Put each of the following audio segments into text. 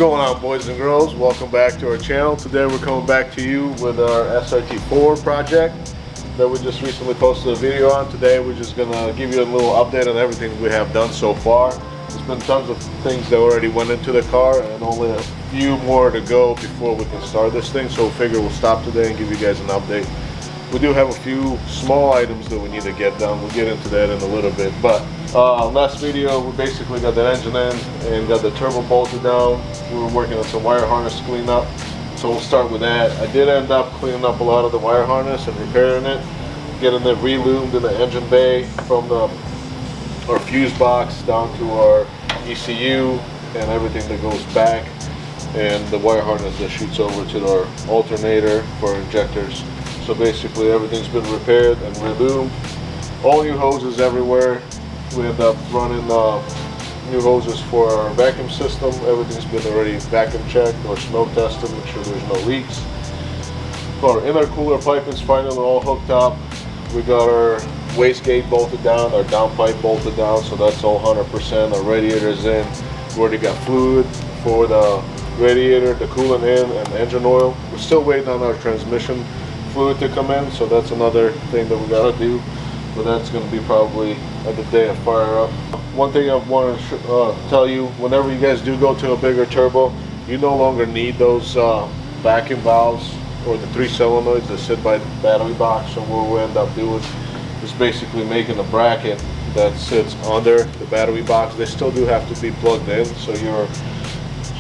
going on, boys and girls? Welcome back to our channel. Today we're coming back to you with our SRT4 project that we just recently posted a video on. Today we're just gonna give you a little update on everything we have done so far. There's been tons of things that already went into the car and only a few more to go before we can start this thing, so we figure we'll stop today and give you guys an update. We do have a few small items that we need to get done. We'll get into that in a little bit, but last video we basically got that engine in and got the turbo bolted down. We were working on some wire harness cleanup, so we'll start with that. I did end up cleaning up a lot of the wire harness and repairing it, getting it re-lubed in the engine bay from our fuse box down to our ECU and everything that goes back, and the wire harness that shoots over to our alternator for our injectors. So basically everything's been repaired and re-lubed. All new hoses everywhere. We end up running new hoses for our vacuum system. Everything's been already vacuum checked or smoke tested, make sure there's no leaks. Our intercooler piping's finally all hooked up. We got our wastegate bolted down, our downpipe bolted down, so that's all 100%. Our radiator's in. We already got fluid for the radiator, the coolant in, and engine oil. We're still waiting on our transmission fluid to come in, so that's another thing that we gotta do, but that's going to be probably at the day of fire up. One thing I want to tell you, whenever you guys do go to a bigger turbo, you no longer need those vacuum valves or the 3 solenoids that sit by the battery box. So what we end up doing is basically making a bracket that sits under the battery box. They still do have to be plugged in, so your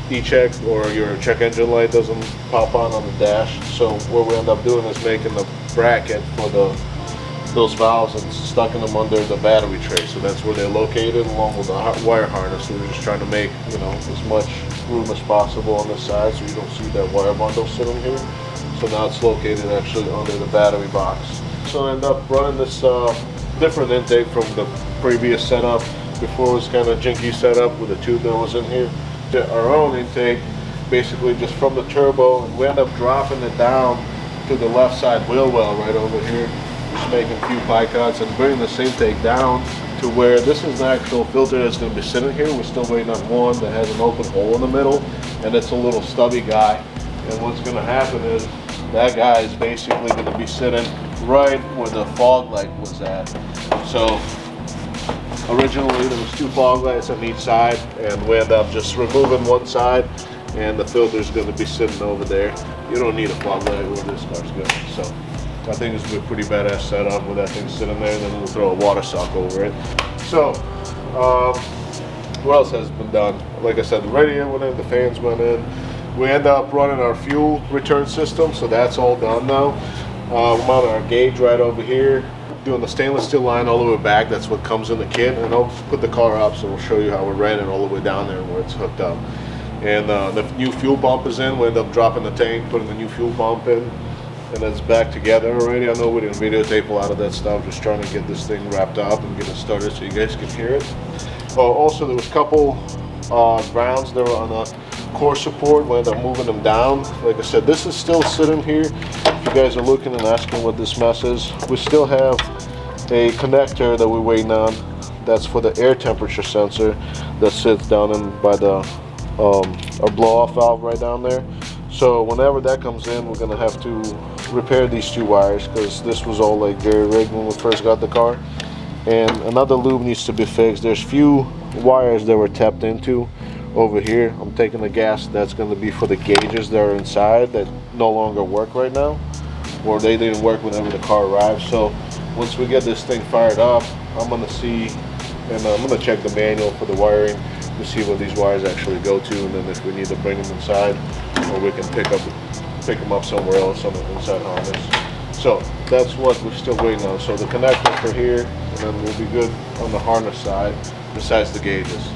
e-check or your check engine light doesn't pop on the dash. So what we end up doing is making the bracket for those valves and stucking them under the battery tray. So that's where they're located, along with the wire harness. So we're just trying to make, you know, as much room as possible on this side so you don't see that wire bundle sitting here. So now it's located actually under the battery box. So I end up running this different intake from the previous setup. Before it was kind of jinky setup with the tube that was in here. Our own intake, basically just from the turbo, and we end up dropping it down to the left side wheel well right over here. Just making a few pie cuts and bringing this intake down to where this is the actual filter that's going to be sitting here. We're still waiting on one that has an open hole in the middle, and it's a little stubby guy. And what's going to happen is that guy is basically going to be sitting right where the fog light was at. So originally there was 2 fog lights on each side, and we end up just removing one side, and the filter is going to be sitting over there. You don't need a fog light where this car's going. So I think it's a pretty badass setup with that thing sitting there, and then we'll throw a water sock over it. So what else has been done? Like I said, the radiator went in, the fans went in. We end up running our fuel return system, so that's all done now. We're mounting our gauge right over here, doing the stainless steel line all the way back. That's what comes in the kit, and I'll put the car up so we'll show you how we ran it all the way down there and where it's hooked up. And the new fuel pump is in. We end up dropping the tank, putting the new fuel pump in, and it's back together already. I know we didn't videotape a lot of that stuff, just trying to get this thing wrapped up and get it started so you guys can hear it. Also, there was a couple grounds that were on the core support. We ended up moving them down. Like I said, this is still sitting here. If you guys are looking and asking what this mess is, we still have a connector that we're waiting on. That's for the air temperature sensor that sits down in by the our blow-off valve right down there. So whenever that comes in, we're gonna have to repair these 2 wires, because this was all like jerry-rigged when we first got the car. And another loop needs to be fixed. There's few wires that were tapped into over here. I'm taking the gas that's going to be for the gauges that are inside that no longer work right now, or they didn't work whenever the car arrived. So once we get this thing fired up, I'm going to see, and I'm going to check the manual for the wiring to see where these wires actually go to, and then if we need to bring them inside, or we can pick them up somewhere else on the inside harness. So that's what we're still waiting on. So the connector for here, and then we'll be good on the harness side besides the gauges.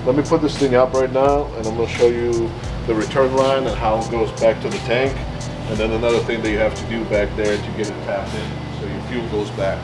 Let me put this thing up right now, and I'm going to show you the return line and how it goes back to the tank. And then another thing that you have to do back there to get it tapped in so your fuel goes back.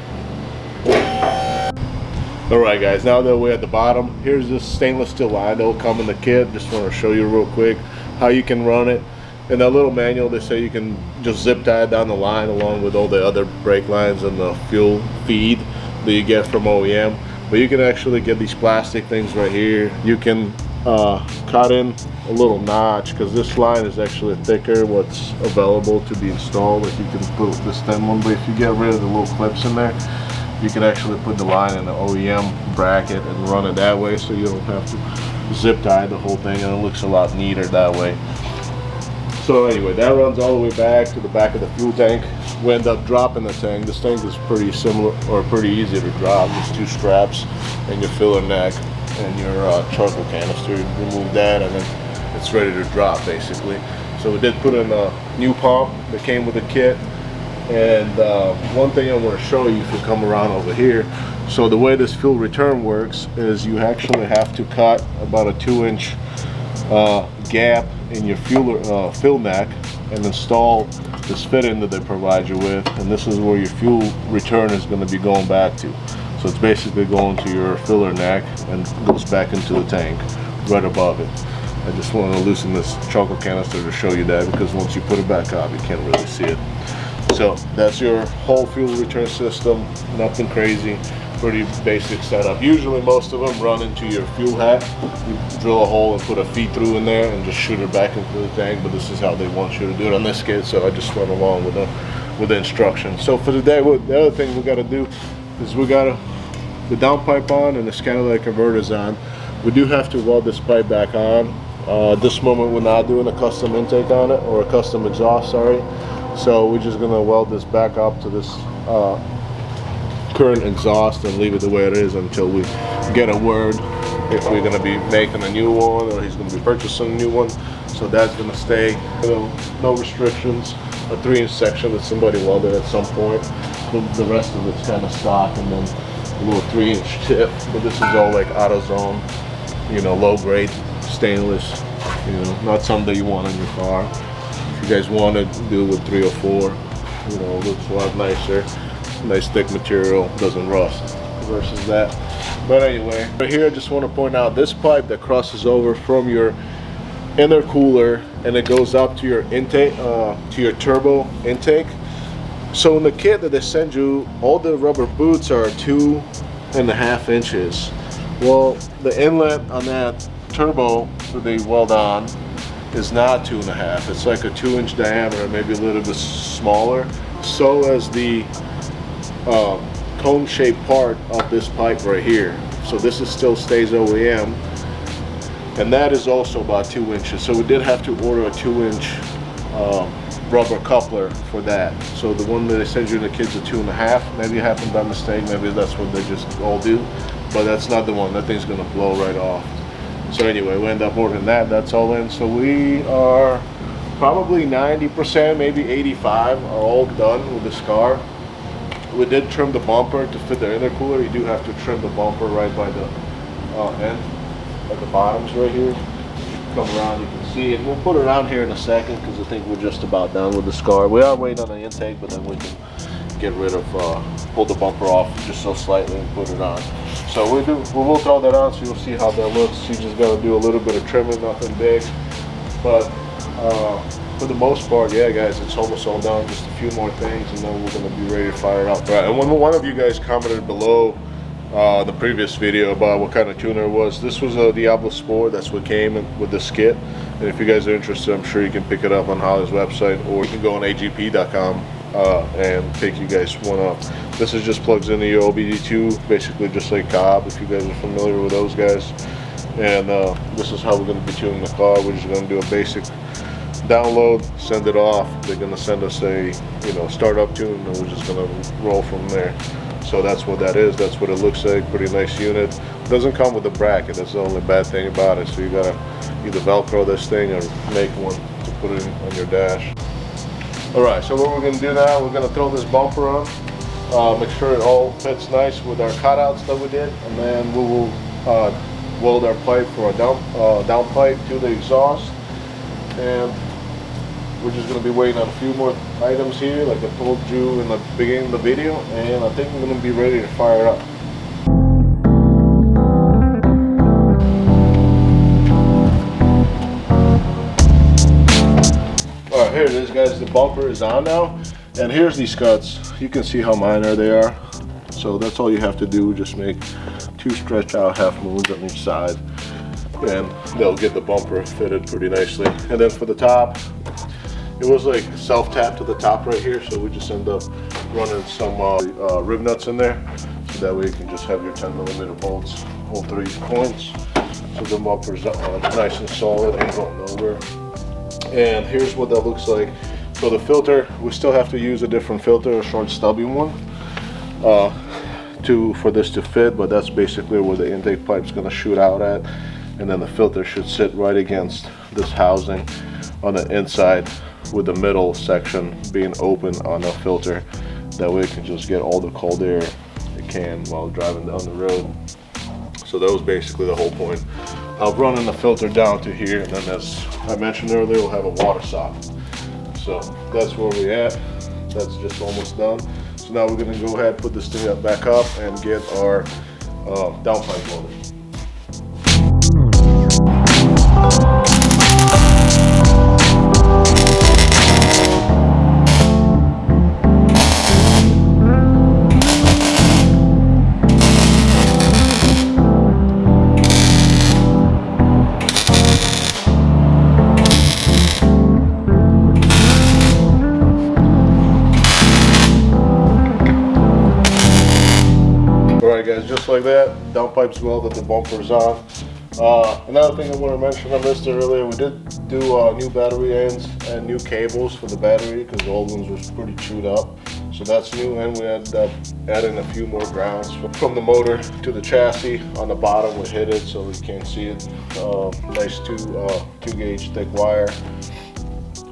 Alright guys, now that we're at the bottom, here's this stainless steel line that will come in the kit. Just want to show you real quick how you can run it. In that little manual they say you can just zip tie it down the line along with all the other brake lines and the fuel feed that you get from OEM. But you can actually get these plastic things right here. You can cut in a little notch, because this line is actually thicker what's available to be installed. Like you can put this thin one, but if you get rid of the little clips in there, you can actually put the line in the OEM bracket and run it that way, so you don't have to zip tie the whole thing, and it looks a lot neater that way. So anyway, that runs all the way back to the back of the fuel tank. We end up dropping the tank. This tank is pretty similar, or pretty easy to drop. Just 2 straps and your filler neck and your charcoal canister. Remove that and then it's ready to drop basically. So we did put in a new pump that came with the kit. And one thing I want to show you if you come around over here. So the way this fuel return works is you actually have to cut about a 2-inch gap in your fill neck and install this fit-in that they provide you with, and this is where your fuel return is going to be going back to. So it's basically going to your filler neck and goes back into the tank right above it. I just want to loosen this charcoal canister to show you that, because once you put it back up you can't really see it. So that's your whole fuel return system. Nothing crazy, pretty basic setup. Usually most of them run into your fuel hat. You drill a hole and put a feed through in there and just shoot it back into the tank, but this is how they want you to do it on this kit, so I just went along with the instructions. So for today, the other thing we got to do is we got the downpipe on and the scanner converters on. We do have to weld this pipe back on. At this moment we're not doing a custom intake on it, or a custom exhaust, sorry. So we're just gonna weld this back up to this current exhaust and leave it the way it is until we get a word if we're gonna be making a new one or he's gonna be purchasing a new one. So that's gonna stay, no restrictions. A 3-inch section that somebody welded at some point. The rest of it's kind of stock, and then a little 3-inch tip. But this is all like AutoZone, you know, low grade stainless. You know, not something that you want in your car. If you guys want to do it with 3 or 4, you know, it looks a lot nicer. Nice thick material, doesn't rust versus that. But anyway, right here I just want to point out this pipe that crosses over from your intercooler and it goes up to your intake, to your turbo intake. So in the kit that they send you, all the rubber boots are 2.5 inches. Well, the inlet on that turbo that they weld on is not 2.5. It's like a 2-inch diameter, maybe a little bit smaller. So as the cone-shaped part of this pipe right here. So this is still stays OEM, and that is also about 2 inches. So we did have to order a 2-inch rubber coupler for that. So the one that they send you in the kit's a 2.5. Maybe it happened by mistake. Maybe that's what they just all do, but that's not the one. That thing's gonna blow right off. So anyway, we end up ordering that. That's all in. So we are probably 90%, maybe 85 are all done with this car. We did trim the bumper to fit the intercooler. You do have to trim the bumper right by the end, at the bottoms right here. Come around, you can see it. We'll put it on here in a second because I think we're just about done with this car. We are waiting on the intake, but then we can get rid of, pull the bumper off just so slightly and put it on. So we will throw that on, so you'll see how that looks. You just got to do a little bit of trimming, nothing big, but for the most part, yeah, guys, it's almost all done. Just a few more things, and then we're going to be ready to fire it up. Right, and one of you guys commented below the previous video about what kind of tuner it was. This was a Diablo Sport. That's what came with this kit. And if you guys are interested, I'm sure you can pick it up on Holly's website, or you can go on agp.com and pick you guys one up. This is just plugs into your OBD2, basically just like Cobb, if you guys are familiar with those guys. And this is how we're going to be tuning the car. We're just going to do a basic download, send it off. They're going to send us a startup tune, and we're just going to roll from there. So that's what that is. That's what it looks like. Pretty nice unit. It doesn't come with a bracket. That's the only bad thing about it. So you gotta either Velcro this thing or make one to put it on your dash. All right, so what we're gonna do now, we're gonna throw this bumper on, make sure it all fits nice with our cutouts that we did, and then we will weld our pipe for a down pipe to the exhaust. And we're just going to be waiting on a few more items here, like I told you in the beginning of the video, and I think we're going to be ready to fire it up. Alright, here it is, guys. The bumper is on now, and here's these cuts. You can see how minor they are. So that's all you have to do, just make 2 stretch out half moons on each side. and they'll get the bumper fitted pretty nicely. And then for the top, it was like self-tap to the top right here, so we just end up running some rib nuts in there, so that way you can just have your 10mm bolts, all 3 points, so the bumper's nice and solid, ain't going nowhere. And here's what that looks like. So the filter, we still have to use a different filter, a short stubby one, for this to fit, but that's basically where the intake pipe's gonna shoot out at, and then the filter should sit right against this housing on the inside, with the middle section being open on the filter. That way it can just get all the cold air it can while driving down the road. So that was basically the whole point of running the filter down to here, and then as I mentioned earlier, we'll have a water socket. So that's where we're at. That's just almost done. So now we're gonna go ahead, put this thing back up, and get our downpipe loaded. Alright guys, just like that, downpipe's welded, the bumper's on. Another thing I want to mention, I missed it earlier, we did do new battery ends and new cables for the battery, because the old ones was pretty chewed up. So that's new, and we ended up adding a few more grounds from the motor to the chassis. On the bottom we hit it so we can't see it. Nice 2 gauge thick wire.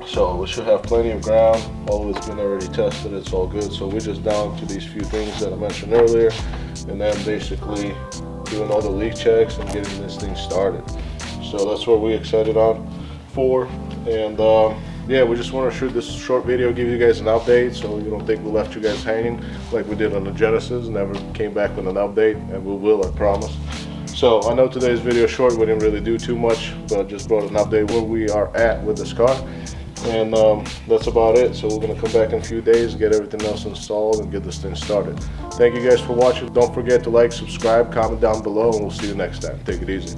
So we should have plenty of ground. All of it's been already tested, it's all good. So we're just down to these few things that I mentioned earlier, and then basically doing all the leak checks and getting this thing started. So that's what we're excited for. And yeah, we just want to shoot this short video, give you guys an update, so you don't think we left you guys hanging like we did on the Genesis. Never came back with an update, and we will, I promise. So I know today's video is short, we didn't really do too much, but just brought an update where we are at with this car. And that's about it. So we're going to come back in a few days, get everything else installed, and get this thing started. Thank you guys for watching. Don't forget to like, subscribe, comment down below, and we'll see you next time. Take it easy.